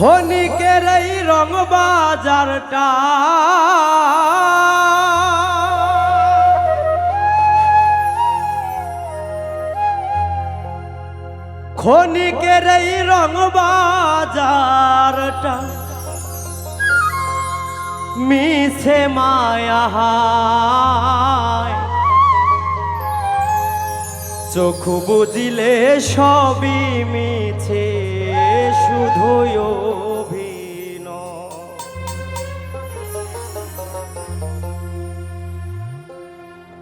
ক্ষণিকের এই রং বাজারটা ক্ষণিকের এই রং বাজারটা মিছে মায়া চোখ বুঝিলে সবই মিছে শুধুই অভিনয়।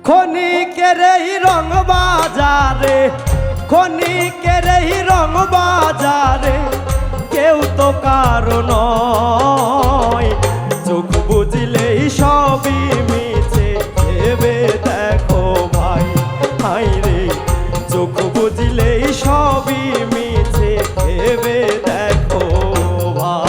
ক্ষণিকের এই রং বাজারে ক্ষণিকের এই রং বাজারে কেউ তো কারো নয়, চোখ বুঝিলেই সবই মিছে ভেবে দেখো ভাই হাই রে, চোখ বুঝিলেই সবই মিছে ভেবে দেখো ভাই।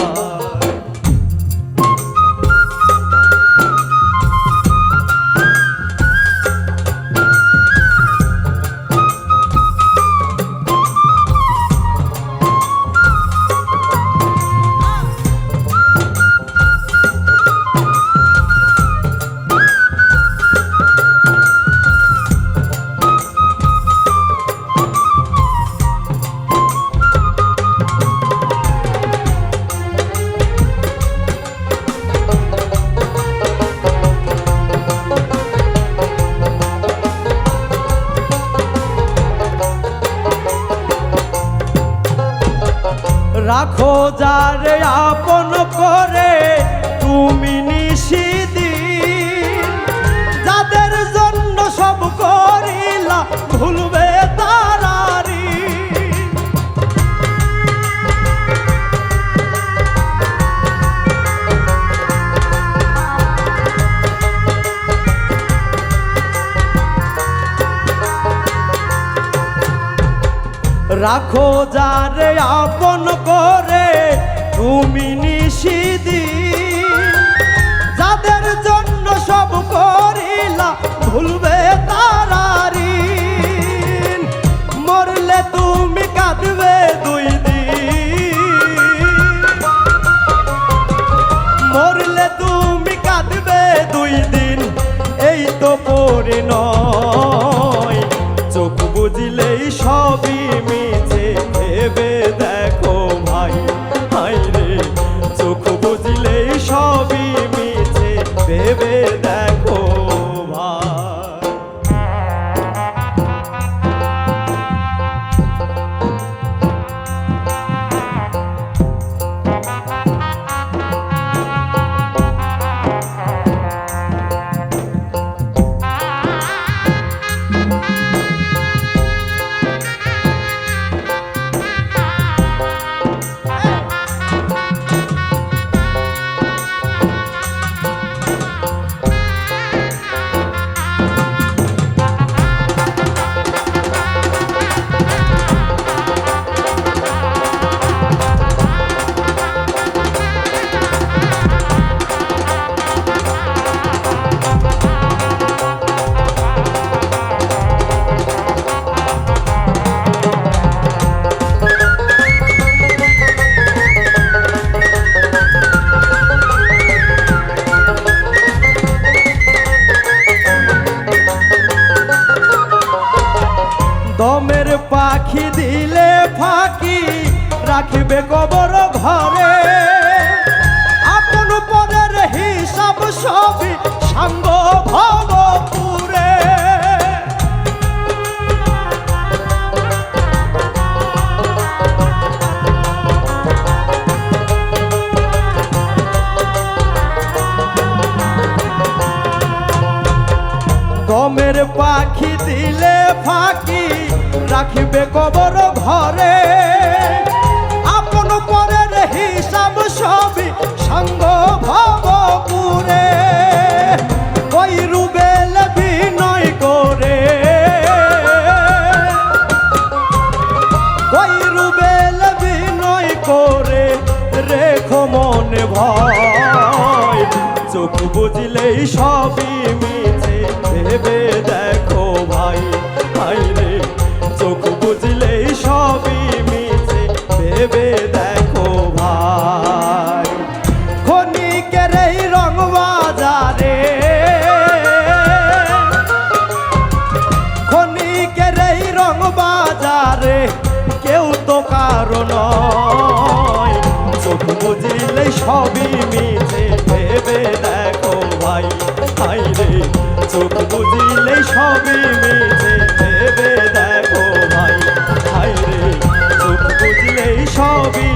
রাখো যারে আপন করে তুমি নিশিদিন, যাদের জন্য সব করিলা ভুলবে তারারি। রাখো যারে আপন করে তুমি নিশিদিন, যাদের জন্য সব করিলা ভুলবে তারারি। মরলে তুমি কাঁদবে দুই দিন, মরলে তুমি কাঁদবে দুই দিন, এই তো পরিণয়। চোখ বুঝিলেই সবই মিছে ভেবে দেখো ভাই হাই রে, চোখ বুঝিলেই সবই মিছে ভেবে দেখো ভাই। দমের পাখি দিলে ফাঁকি রাখিবে কবর ঘরে, আপন পরের হিসাব সবই সাঙ্গ ভবপুরে। দমের পাখি দিলে ফাঁকি রাখিবে কবর ঘরে, আপন পরের হিসাব সবই সঙ্গ ভবপুরে। ওই রুবেল বিনয় করে, ওই রুবেল বিনয় করে রেখো মনে ভয়, চোখ বুঝলেই সবই মিছে ভেবে দেখো ভাই হাই রে, চোখ বুঝলেই সবই মিছে ভেবে দেখো ভাই। কারো নয়। চোখ বুঝিলে সবই মিছে ভেবে দেখো ভাই, হাই রে চোখ বুঝিলে সবই মিছে ভেবে দেখো ভাই, হাই রে চোখ বুঝলেই সবই